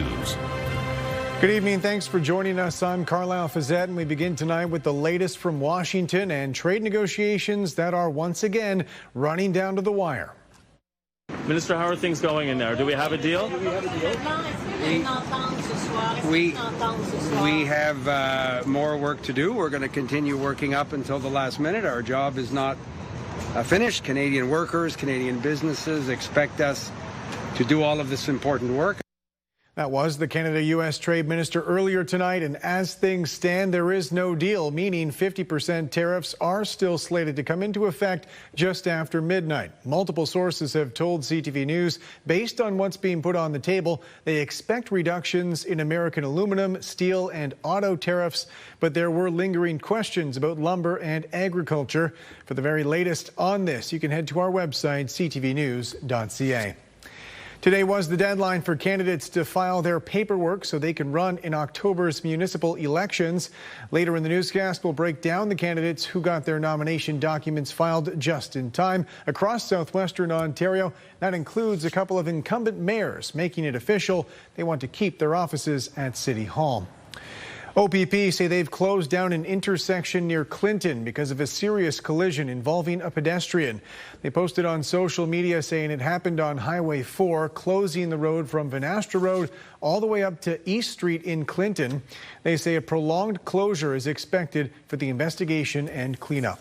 News. Good evening. Thanks for joining us. I'm Carlyle, Fiset, and we begin tonight with the latest from Washington and trade negotiations that are once again running down to the wire. Minister, how are things going in there? Do we have a deal? We have more work to do. We're going to continue working up until the last minute. Our job is not finished. Canadian workers, Canadian businesses expect us to do all of this important work. That was the Canada-U.S. Trade Minister earlier tonight, and as things stand, there is no deal, meaning 50% tariffs are still slated to come into effect just after midnight. Multiple sources have told CTV News, based on what's being put on the table, they expect reductions in American aluminum, steel, and auto tariffs, but there were lingering questions about lumber and agriculture. For the very latest on this, you can head to our website, ctvnews.ca. Today was the deadline for candidates to file their paperwork so they can run in October's municipal elections. Later in the newscast, we'll break down the candidates who got their nomination documents filed just in time across southwestern Ontario. That includes a couple of incumbent mayors making it official. They want to keep their offices at City Hall. OPP say they've closed down an intersection near Clinton because of a serious collision involving a pedestrian. They posted on social media saying it happened on Highway 4, closing the road from Vanastra Road all the way up to East Street in Clinton. They say a prolonged closure is expected for the investigation and cleanup.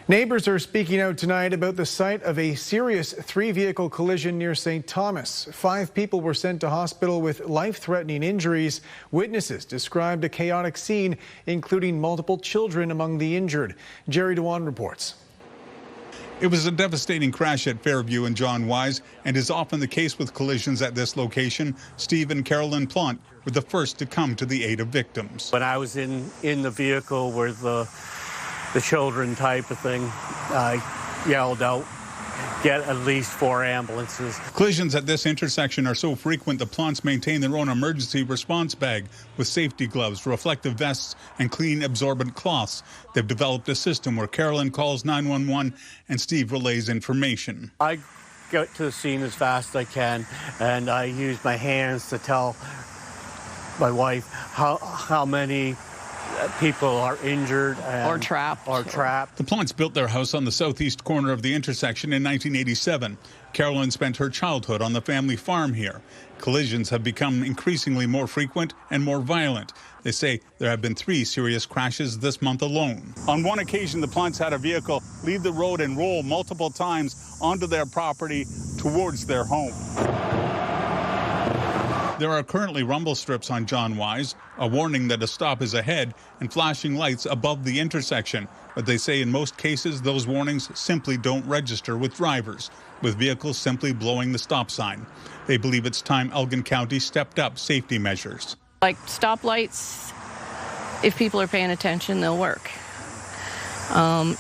Neighbors are speaking out tonight about the site of a serious three-vehicle collision near St. Thomas. 5 people were sent to hospital with life-threatening injuries. Witnesses described a chaotic scene, including multiple children among the injured. Jerry Dewan reports. It was a devastating crash at Fairview and John Wise, and is often the case with collisions at this location. Steve and Carolyn Plant were the first to come to the aid of victims. When I was in the vehicle with the children type of thing, I yelled out, get at least 4 ambulances. Collisions at this intersection are so frequent the Plants maintain their own emergency response bag with safety gloves, reflective vests, and clean absorbent cloths. They've developed a system where Carolyn calls 911 and Steve relays information. I get to the scene as fast as I can, and I use my hands to tell my wife how many people are injured or trapped. The Plants built their house on the southeast corner of the intersection in 1987. Carolyn spent her childhood on the family farm here. Collisions have become increasingly more frequent and more violent. They say there have been 3 serious crashes this month alone. On one occasion, the Plants had a vehicle leave the road and roll multiple times onto their property towards their home. There are currently rumble strips on John Wise, a warning that a stop is ahead, and flashing lights above the intersection. But they say in most cases those warnings simply don't register with drivers, with vehicles simply blowing the stop sign. They believe it's time Elgin County stepped up safety measures. Like stoplights, if people are paying attention, they'll work.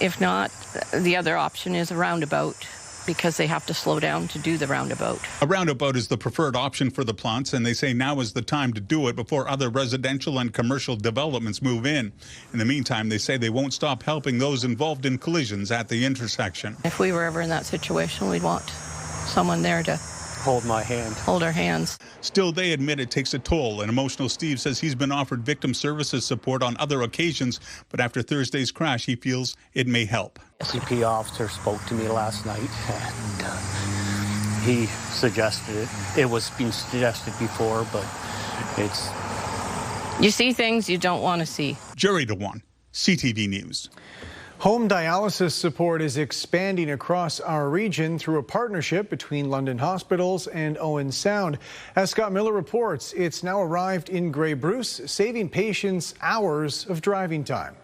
If not, the other option is a roundabout, because they have to slow down to do the roundabout. A roundabout is the preferred option for the Plants, and they say now is the time to do it before other residential and commercial developments move in. In the meantime, they say they won't stop helping those involved in collisions at the intersection. If we were ever in that situation, we'd want someone there to hold my hand, hold our hands. Still, they admit it takes a toll. An emotional Steve says he's been offered victim services support on other occasions, but after Thursday's crash, he feels it may help. CP officer spoke to me last night, and he suggested it. It was being suggested before, but it's... You see things you don't want to see. Jerry Dewan, CTV News. Home dialysis support is expanding across our region through a partnership between London Hospitals and Owen Sound. As Scott Miller reports, it's now arrived in Grey Bruce, saving patients hours of driving time.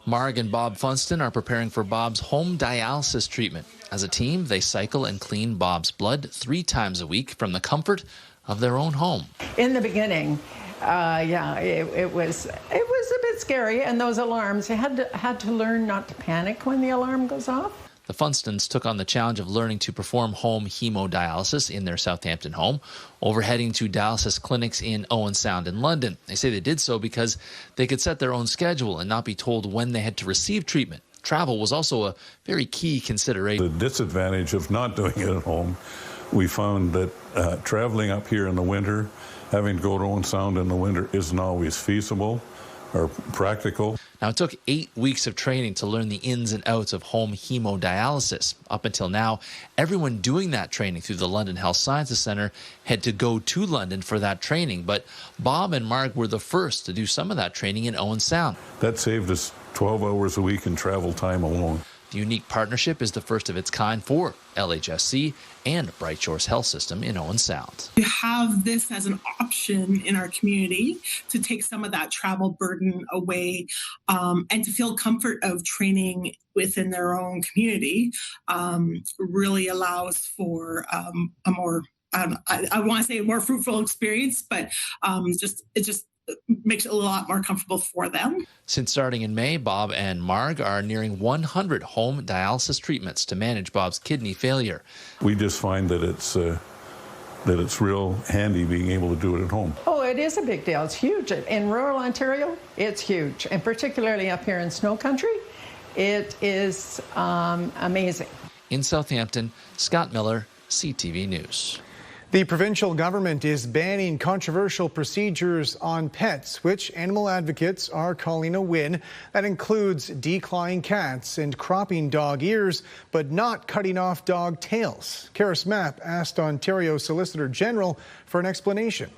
Marg and Bob Funston are preparing for Bob's home dialysis treatment. As a team, they cycle and clean Bob's blood 3 times a week from the comfort of their own home. In the beginning, it was a bit scary, and those alarms, you had to learn not to panic when the alarm goes off. The Funstons took on the challenge of learning to perform home hemodialysis in their Southampton home, over heading to dialysis clinics in Owen Sound and London. They say they did so because they could set their own schedule and not be told when they had to receive treatment. Travel was also a very key consideration. The disadvantage of not doing it at home we found that traveling up here in the winter, having to go to Owen Sound in the winter isn't always feasible or practical. Now, it took 8 weeks of training to learn the ins and outs of home hemodialysis. Up until now, everyone doing that training through the London Health Sciences Centre had to go to London for that training. But Bob and Mark were the first to do some of that training in Owen Sound. That saved us 12 hours a week in travel time alone. The unique partnership is the first of its kind for LHSC and Bright Shores Health System in Owen Sound. We have this as an option in our community to take some of that travel burden away and to feel comfort of training within their own community really allows for a more, I want to say a more fruitful experience, but it just makes it a lot more comfortable for them. Since starting in May, Bob and Marg are nearing 100 home dialysis treatments to manage Bob's kidney failure. We just find that it's real handy being able to do it at home. Oh, it is a big deal. It's huge. In rural Ontario, it's huge. And particularly up here in Snow Country, it is amazing. In Southampton, Scott Miller, CTV News. The provincial government is banning controversial procedures on pets, which animal advocates are calling a win. That includes declawing cats and cropping dog ears, but not cutting off dog tails. Karis Mapp asked Ontario Solicitor General for an explanation.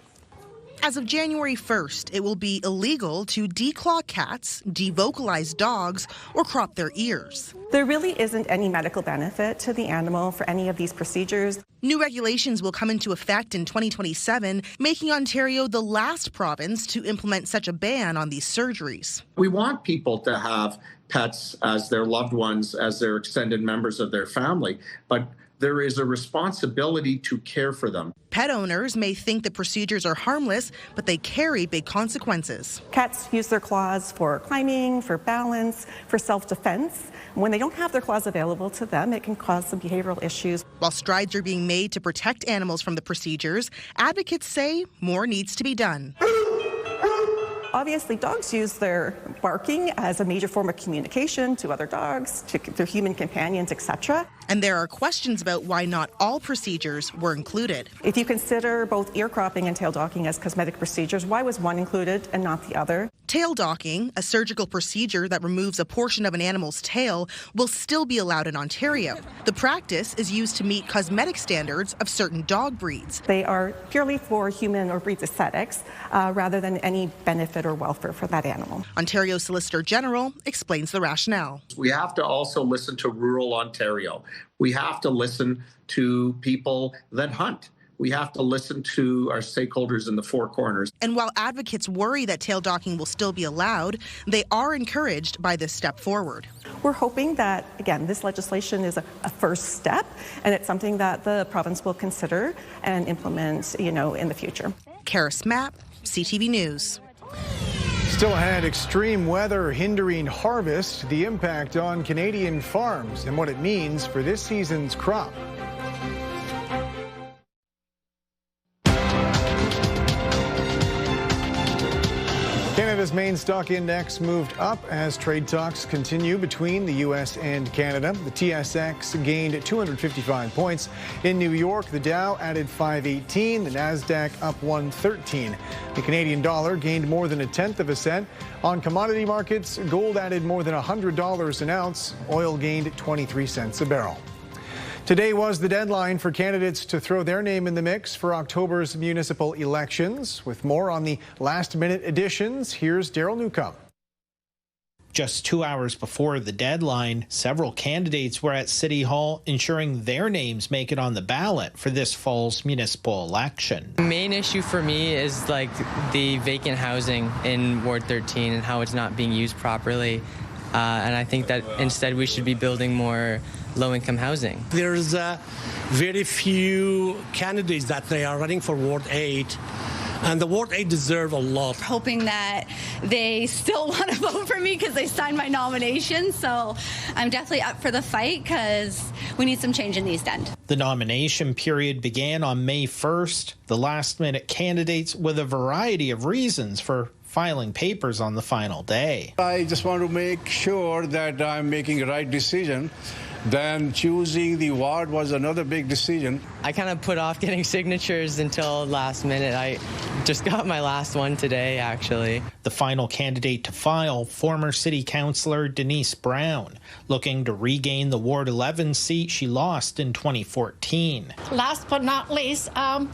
As of January 1st, it will be illegal to declaw cats, devocalize dogs, or crop their ears. There really isn't any medical benefit to the animal for any of these procedures. New regulations will come into effect in 2027, making Ontario the last province to implement such a ban on these surgeries. We want people to have pets as their loved ones, as their extended members of their family, but there is a responsibility to care for them. Pet owners may think the procedures are harmless, but they carry big consequences. Cats use their claws for climbing, for balance, for self-defense. When they don't have their claws available to them, it can cause some behavioral issues. While strides are being made to protect animals from the procedures, advocates say more needs to be done. Obviously, dogs use their barking as a major form of communication to other dogs, to their human companions, etc. And there are questions about why not all procedures were included. If you consider both ear cropping and tail docking as cosmetic procedures, why was one included and not the other? Tail docking, a surgical procedure that removes a portion of an animal's tail, will still be allowed in Ontario. The practice is used to meet cosmetic standards of certain dog breeds. They are purely for human or breeds aesthetics rather than any benefit or welfare for that animal. Ontario Solicitor General explains the rationale. We have to also listen to rural Ontario. We have to listen to people that hunt. We have to listen to our stakeholders in the four corners. And while advocates worry that tail docking will still be allowed, they are encouraged by this step forward. We're hoping that, again, this legislation is a first step, and it's something that the province will consider and implement, in the future. Karis Mapp, CTV News. Still ahead, extreme weather hindering harvest, the impact on Canadian farms, and what it means for this season's crop. Canada's main stock index moved up as trade talks continue between the U.S. and Canada. The TSX gained 255 points. In New York, the Dow added 518, the Nasdaq up 113. The Canadian dollar gained more than 1/10 of a cent. On commodity markets, gold added more than $100 an ounce. Oil gained 23 cents a barrel. Today was the deadline for candidates to throw their name in the mix for October's municipal elections. With more on the last-minute additions, here's Daryl Newcomb. Just 2 hours before the deadline, several candidates were at City Hall ensuring their names make it on the ballot for this fall's municipal election. The main issue for me is the vacant housing in Ward 13 and how it's not being used properly. And I think that instead we should be building more low-income housing. There's very few candidates that they are running for Ward 8, and the Ward 8 deserve a lot. Hoping that they still want to vote for me because they signed my nomination, so I'm definitely up for the fight because we need some change in the East End. The nomination period began on May 1st. The last-minute candidates with a variety of reasons for filing papers on the final day. I just want to make sure that I'm making the right decision Then choosing the ward was another big decision. I kind of put off getting signatures until last minute. I just got my last one today, actually. The final candidate to file, former city councillor Denise Brown, looking to regain the Ward 11 seat she lost in 2014. Last but not least, I've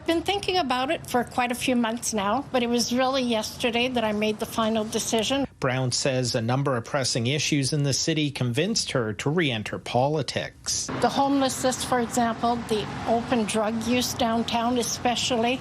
been thinking about it for quite a few months now, but it was really yesterday that I made the final decision. Brown says a number of pressing issues in the city convinced her to re-enter politics. The homelessness, for example, the open drug use downtown especially,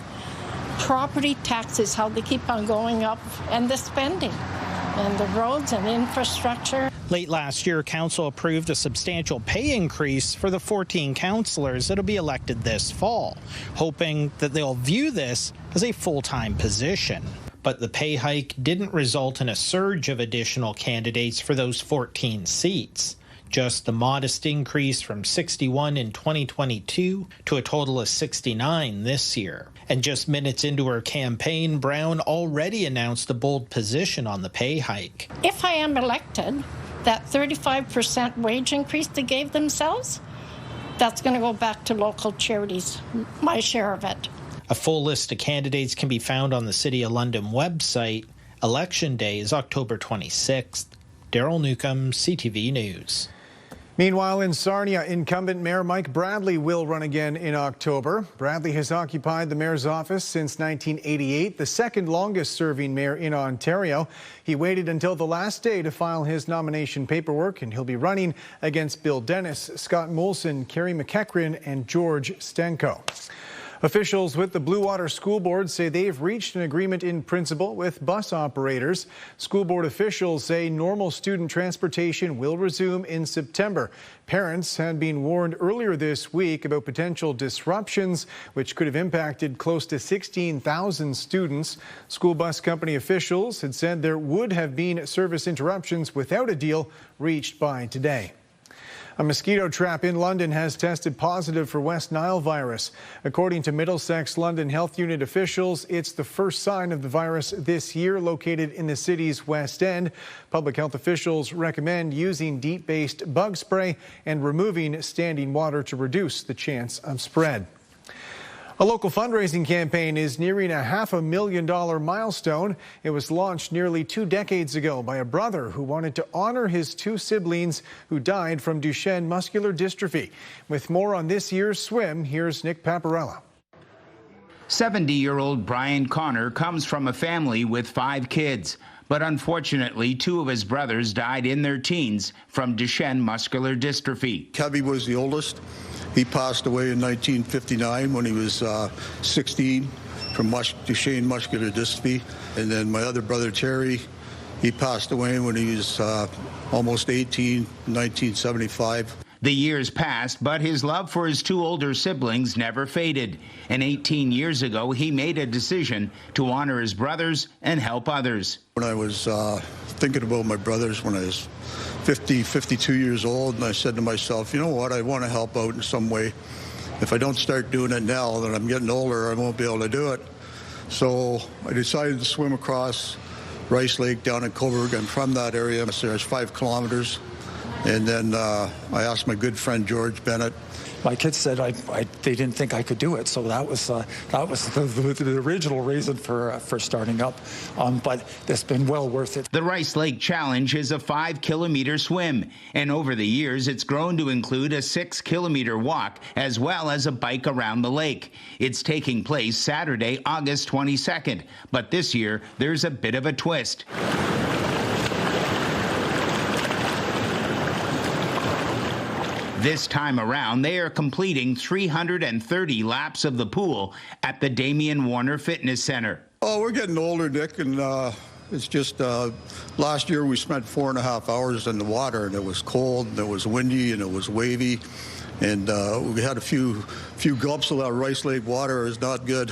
property taxes, how they keep on going up, and the spending, and the roads and infrastructure. Late last year, council approved a substantial pay increase for the 14 councillors that'll be elected this fall, hoping that they'll view this as a full-time position. But the pay hike didn't result in a surge of additional candidates for those 14 seats. Just a modest increase from 61 in 2022 to a total of 69 this year. And just minutes into her campaign, Brown already announced a bold position on the pay hike. If I am elected, that 35% wage increase they gave themselves, that's going to go back to local charities, my share of it. A full list of candidates can be found on the City of London website. Election Day is October 26th. Daryl Newcomb, CTV News. Meanwhile, in Sarnia, incumbent Mayor Mike Bradley will run again in October. Bradley has occupied the mayor's office since 1988, the second longest serving mayor in Ontario. He waited until the last day to file his nomination paperwork, and he'll be running against Bill Dennis, Scott Molson, Kerry McEachran, and George Stenko. Officials with the Blue Water School Board say they've reached an agreement in principle with bus operators. School board officials say normal student transportation will resume in September. Parents had been warned earlier this week about potential disruptions, which could have impacted close to 16,000 students. School bus company officials had said there would have been service interruptions without a deal reached by today. A mosquito trap in London has tested positive for West Nile virus. According to Middlesex London Health Unit officials, it's the first sign of the virus this year located in the city's West End. Public health officials recommend using DEET-based bug spray and removing standing water to reduce the chance of spread. A local fundraising campaign is nearing a $500,000 milestone. It was launched nearly 2 decades ago by a brother who wanted to honor his 2 siblings who died from Duchenne muscular dystrophy. With more on this year's swim, here's Nick Paparella. 70-year-old Brian Connor comes from a family with 5 kids. But unfortunately, 2 of his brothers died in their teens from Duchenne muscular dystrophy. Kevin was the oldest. He passed away in 1959 when he was 16 from Duchenne muscular dystrophy. And then my other brother, Terry, he passed away when he was almost 18 in 1975. The years passed, but his love for his 2 older siblings never faded. And 18 years ago, he made a decision to honor his brothers and help others. When I was thinking about my brothers when I was 52 years old, and I said to myself, you know what, I want to help out in some way. If I don't start doing it now, then I'm getting older, I won't be able to do it. So I decided to swim across Rice Lake down in Coburg. I'm from that area. There's 5 kilometers. And then I asked my good friend George Bennett. My kids said they didn't think I could do it, so that was the original reason for starting up. But it's been well worth it. The Rice Lake Challenge is a 5-kilometer swim, and over the years it's grown to include a 6-kilometer walk as well as a bike around the lake. It's taking place Saturday, August 22nd, but this year there's a bit of a twist. This time around, they are completing 330 laps of the pool at the Damian Warner Fitness Center. Oh, we're getting older, Nick, and it's just last year we spent 4.5 hours in the water, and it was cold, and it was windy, and it was wavy. And we had a few gulps of that Rice Lake water. Is not good.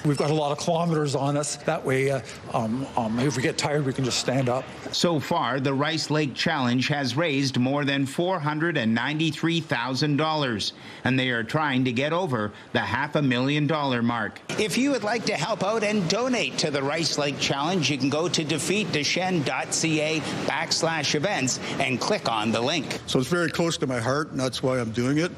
We've got a lot of kilometers on us. That way, if we get tired, we can just stand up. So far, the Rice Lake Challenge has raised more than $493,000, and they are trying to get over the $500,000 mark. If you would like to help out and donate to the Rice Lake Challenge, you can go to defeatduchenne.ca/events and click on the link. So it's very close to my heart, and that's why I'm doing it.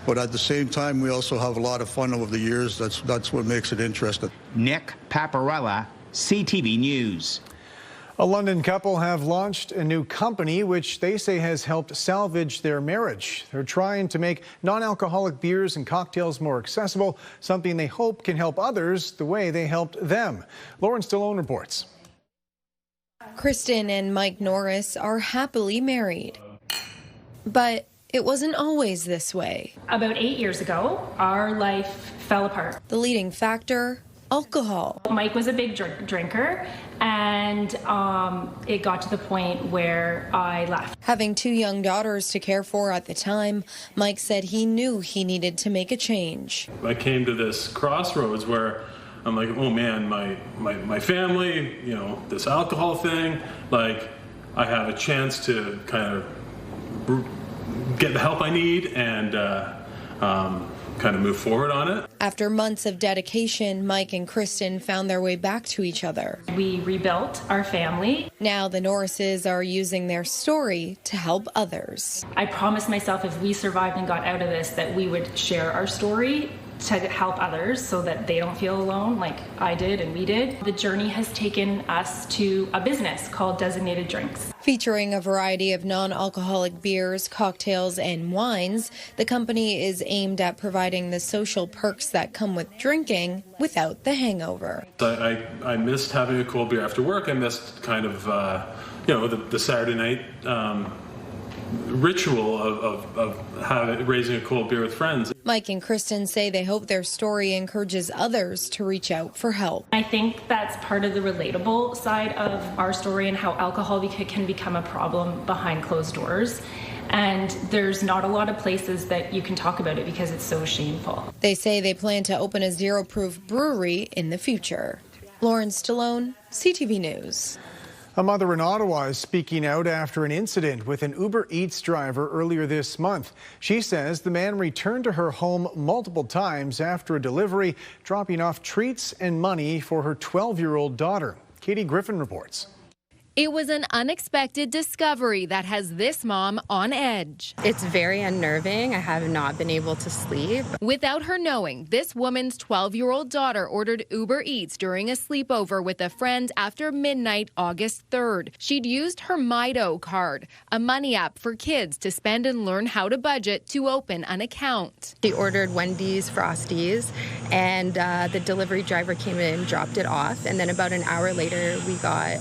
But at the same time, we also have a lot of fun over the years. That's what makes it interesting. Nick Paparella, CTV News. A London couple have launched a new company which they say has helped salvage their marriage. They're trying to make non-alcoholic beers and cocktails more accessible, something they hope can help others the way they helped them. Lauren Stallone reports. Kristen and Mike Norris are happily married. But it wasn't always this way. About 8 years ago, our life fell apart. The leading factor, alcohol. Mike was a big drinker, and it got to the point where I left. Having 2 young daughters to care for at the time, Mike said he knew he needed to make a change. I came to this crossroads where I'm like, oh man, my family, you know, this alcohol thing, like I have a chance to kind of get the help I need and kind of move forward on it. After months of dedication, Mike and Kristen found their way back to each other. We rebuilt our family. Now the Norrises are using their story to help others. I promised myself if we survived and got out of this that we would share our story to help others so that they don't feel alone like I did and we did. The journey has taken us to a business called Designated Drinks. Featuring a variety of non-alcoholic beers, cocktails, and wines, the company is aimed at providing the social perks that come with drinking without the hangover. I missed having a cold beer after work. I missed kind of, the Saturday night ritual of raising a cold beer with friends. Mike and Kristen say they hope their story encourages others to reach out for help. I think that's part of the relatable side of our story and how alcohol can become a problem behind closed doors. And there's not a lot of places that you can talk about it because it's so shameful. They say they plan to open a zero-proof brewery in the future. Lauren Stallone, CTV News. A mother in Ottawa is speaking out after an incident with an Uber Eats driver earlier this month. She says the man returned to her home multiple times after a delivery, dropping off treats and money for her 12-year-old daughter. Katie Griffin reports. It was an unexpected discovery that has this mom on edge. It's very unnerving. I have not been able to sleep. Without her knowing, this woman's 12-year-old daughter ordered Uber Eats during a sleepover with a friend after midnight, August 3rd. She'd used her Mido card, a money app for kids to spend and learn how to budget, to open an account. She ordered Wendy's Frosties, and the delivery driver came in and dropped it off. And then about an hour later, we got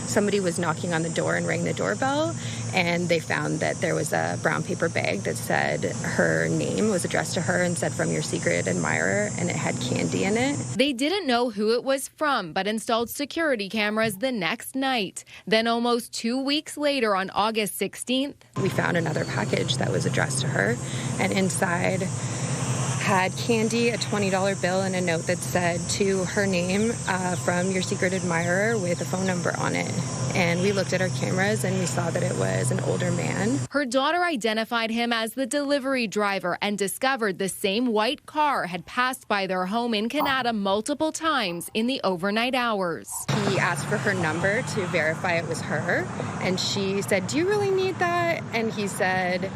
somebody was knocking on the door and rang the doorbell, and they found that there was a brown paper bag that said her name was addressed to her and said, "From your secret admirer," and it had candy in it. They didn't know who it was from, but installed security cameras the next night. Then almost 2 weeks later, on August 16th, we found another package that was addressed to her, and inside had candy, a $20 bill, and a note that said, "To her name, from your secret admirer," with a phone number on it. And we looked at our cameras and we saw that it was an older man. Her daughter identified him as the delivery driver and discovered the same white car had passed by their home in Canada multiple times in the overnight hours. He asked for her number to verify it was her, and she said, "Do you really need that?" And he said,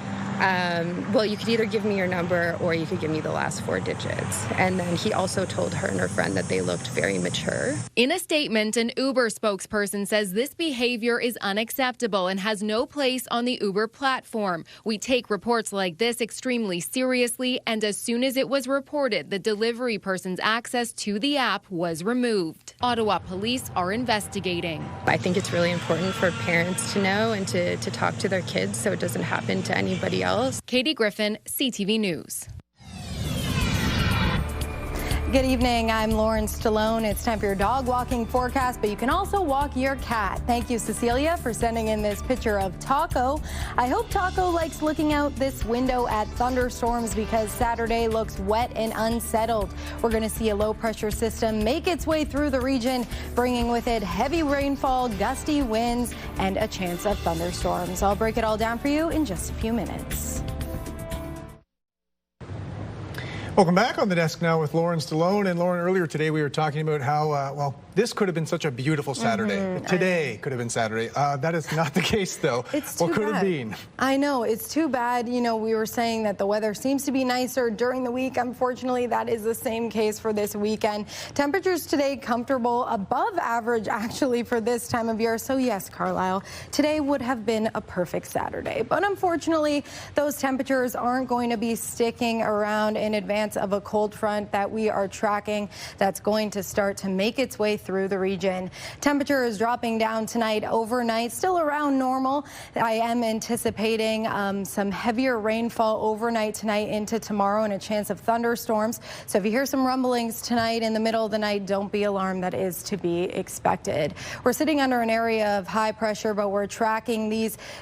well, you could either give me your number or you could give me the last 4 digits. And then he also told her and her friend that they looked very mature. In a statement, an Uber spokesperson says this behavior is unacceptable and has no place on the Uber platform. We take reports like this extremely seriously, and as soon as it was reported, the delivery person's access to the app was removed. Ottawa police are investigating. I think it's really important for parents to know and to talk to their kids so it doesn't happen to anybody else. Katie Griffin, CTV News. Good evening, I'm Lauren Stallone. It's time for your dog walking forecast, but you can also walk your cat. Thank you, Cecilia, for sending in this picture of Taco. I hope Taco likes looking out this window at thunderstorms because Saturday looks wet and unsettled. We're going to see a low pressure system make its way through the region, bringing with it heavy rainfall, gusty winds, and a chance of thunderstorms. I'll break it all down for you in just a few minutes. Welcome back on the desk now with Lauren Stallone. And Lauren, earlier today we were talking about how, well, this could have been such a beautiful Saturday. Today could have been Saturday. That is not the case, though. What could have been? I know, it's too bad. You know, we were saying that the weather seems to be nicer during the week. Unfortunately, that is the same case for this weekend. Temperatures today comfortable, above average actually for this time of year. So yes, Carlyle, today would have been a perfect Saturday. But unfortunately, those temperatures aren't going to be sticking around in advance of a cold front that we are tracking that's going to start to make its way through the region. Temperature is dropping down tonight overnight, still around normal. I am anticipating some heavier rainfall overnight tonight into tomorrow and a chance of thunderstorms. So if you hear some rumblings tonight in the middle of the night, don't be alarmed. That is to be expected. We're sitting under an area of high pressure, but we're tracking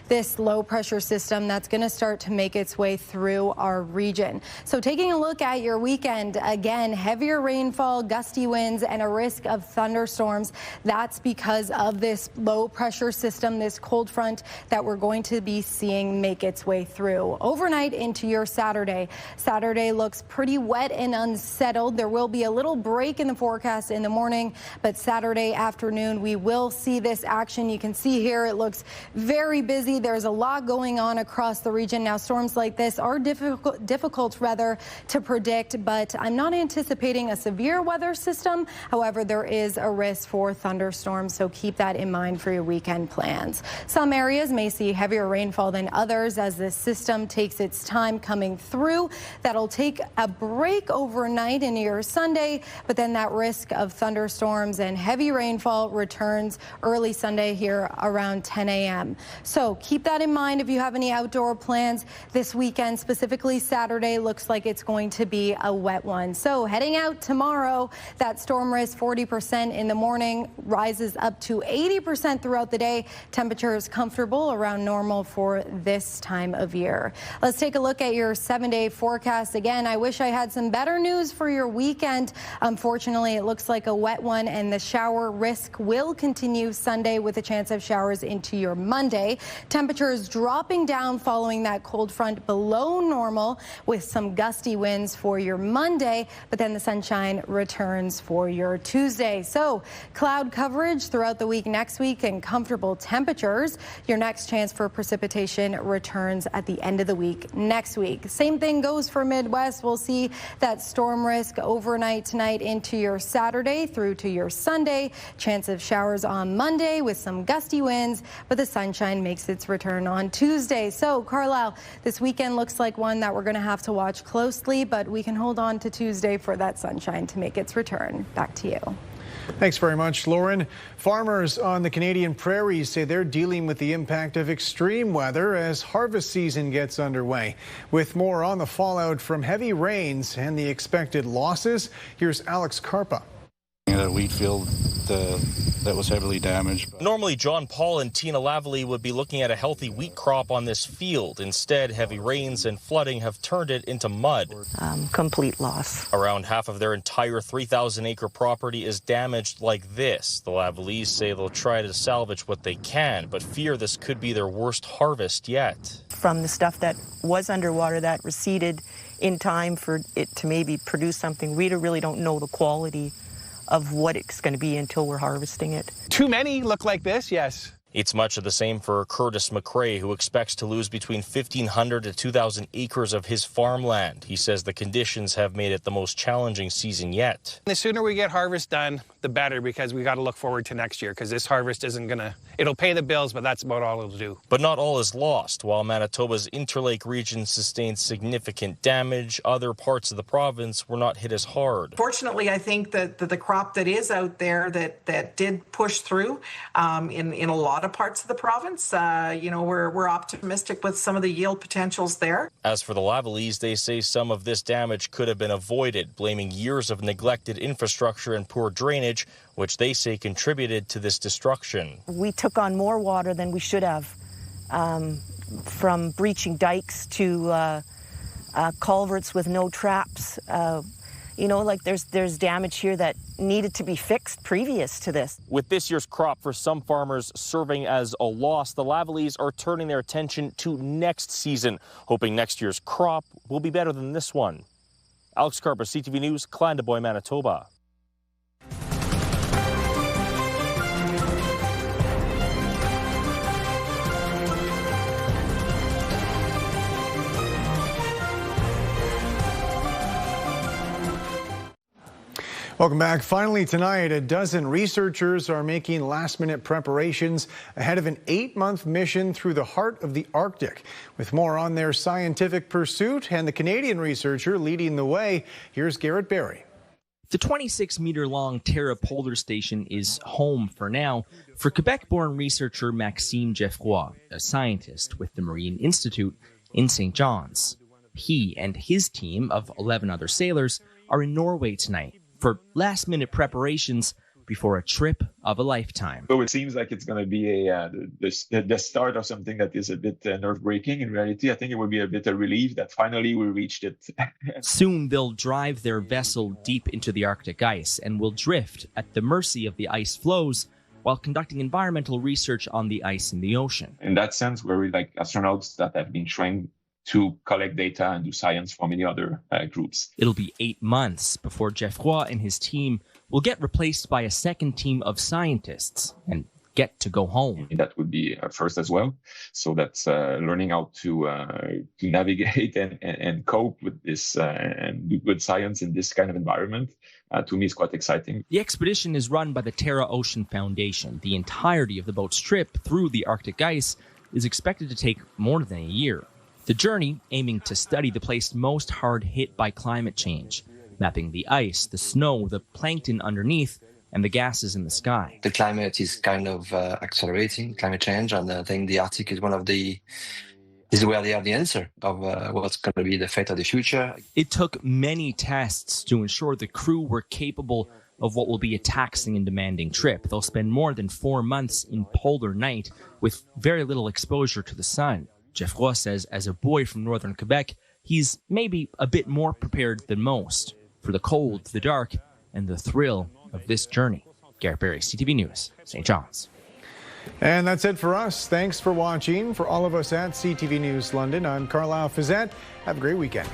this low pressure system that's going to start to make its way through our region. So taking a look at your weekend, again, heavier rainfall, gusty winds, and a risk of thunderstorms. That's because of this low pressure system, this cold front that we're going to be seeing make its way through. Overnight into your Saturday. Saturday looks pretty wet and unsettled. There will be a little break in the forecast in the morning, but Saturday afternoon we will see this action. You can see here it looks very busy. There's a lot going on across the region. Now, storms like this are difficult rather to predict, but I'm not anticipating a severe weather system. However, there is a risk for thunderstorms, so keep that in mind for your weekend plans. Some areas may see heavier rainfall than others as this system takes its time coming through. That'll take a break overnight into your Sunday, but then that risk of thunderstorms and heavy rainfall returns early Sunday here around 10 a.m. So keep that in mind if you have any outdoor plans this weekend. Specifically Saturday looks like it's going to be a wet one. So heading out tomorrow, that storm risk 40% in the morning rises up to 80% throughout the day. Temperature is comfortable around normal for this time of year. Let's take a look at your 7-day forecast. Again, I wish I had some better news for your weekend. Unfortunately, it looks like a wet one, and the shower risk will continue Sunday with a chance of showers into your Monday. Temperatures dropping down following that cold front below normal with some gusty winds for your Monday, but then the sunshine returns for your Tuesday. So cloud coverage throughout the week next week and comfortable temperatures. Your next chance for precipitation returns at the end of the week next week. Same thing goes for Midwest. We'll see that storm risk overnight tonight into your Saturday through to your Sunday. Chance of showers on Monday with some gusty winds, but the sunshine makes its return on Tuesday. So Carlyle, this weekend looks like one that we're going to have to watch closely, but we can hold on to Tuesday for that sunshine to make its return. Back to you. Thanks very much, Lauren. Farmers on the Canadian prairies say they're dealing with the impact of extreme weather as harvest season gets underway. With more on the fallout from heavy rains and the expected losses, here's Alex Carpa. A wheat field that was heavily damaged. Normally, John Paul and Tina Lavallee would be looking at a healthy wheat crop on this field. Instead, heavy rains and flooding have turned it into mud. Complete loss. Around half of their entire 3,000-acre property is damaged like this. The Lavallees say they'll try to salvage what they can, but fear this could be their worst harvest yet. From the stuff that was underwater that receded in time for it to maybe produce something, we really don't know the quality of what it's going to be until we're harvesting it. Too many look like this, yes. It's much of the same for Curtis McRae, who expects to lose between 1,500 to 2,000 acres of his farmland. He says the conditions have made it the most challenging season yet. The sooner we get harvest done, the better, because we got to look forward to next year, because this harvest isn't going to, it'll pay the bills, but that's about all it'll do. But not all is lost. While Manitoba's Interlake region sustained significant damage, other parts of the province were not hit as hard. Fortunately, I think that the crop that is out there that did push through in a lot of parts of the province, we're optimistic with some of the yield potentials there. As for the Lavallees, they say some of this damage could have been avoided, blaming years of neglected infrastructure and poor drainage, which they say contributed to this destruction. We took on more water than we should have, from breaching dikes to culverts with no traps. There's damage here that needed to be fixed previous to this. With this year's crop for some farmers serving as a loss, the Lavallees are turning their attention to next season, hoping next year's crop will be better than this one. Alex Carper, CTV News, Clandeboye, Manitoba. Welcome back. Finally tonight, a dozen researchers are making last-minute preparations ahead of an 8-month mission through the heart of the Arctic. With more on their scientific pursuit and the Canadian researcher leading the way, here's Garrett Barry. The 26-meter-long Terra Polar Station is home for now for Quebec-born researcher Maxime Geoffroy, a scientist with the Marine Institute in St. John's. He and his team of 11 other sailors are in Norway tonight for last-minute preparations before a trip of a lifetime. So it seems like it's going to be the start of something that is a bit nerve-breaking. In reality, I think it will be a bit of relief that finally we reached it. Soon they'll drive their vessel deep into the Arctic ice and will drift at the mercy of the ice flows while conducting environmental research on the ice in the ocean. In that sense, we're like astronauts that have been trained to collect data and do science for many other groups. It'll be 8 months before Geoffroy and his team will get replaced by a second team of scientists and get to go home. That would be first as well. So that's learning how to navigate and cope with this and do good science in this kind of environment. To me, is quite exciting. The expedition is run by the Terra Ocean Foundation. The entirety of the boat's trip through the Arctic ice is expected to take more than a year. The journey aiming to study the place most hard hit by climate change, mapping the ice, the snow, the plankton underneath, and the gases in the sky. The climate is kind of accelerating, climate change, and I think the Arctic is is where they have the answer of what's going to be the fate of the future. It took many tests to ensure the crew were capable of what will be a taxing and demanding trip. They'll spend more than 4 months in polar night with very little exposure to the sun. Geoffroy says as a boy from northern Quebec, he's maybe a bit more prepared than most for the cold, the dark, and the thrill of this journey. Garrett Barry, CTV News, St. John's. And that's it for us. Thanks for watching. For all of us at CTV News London, I'm Carlyle Fiset. Have a great weekend.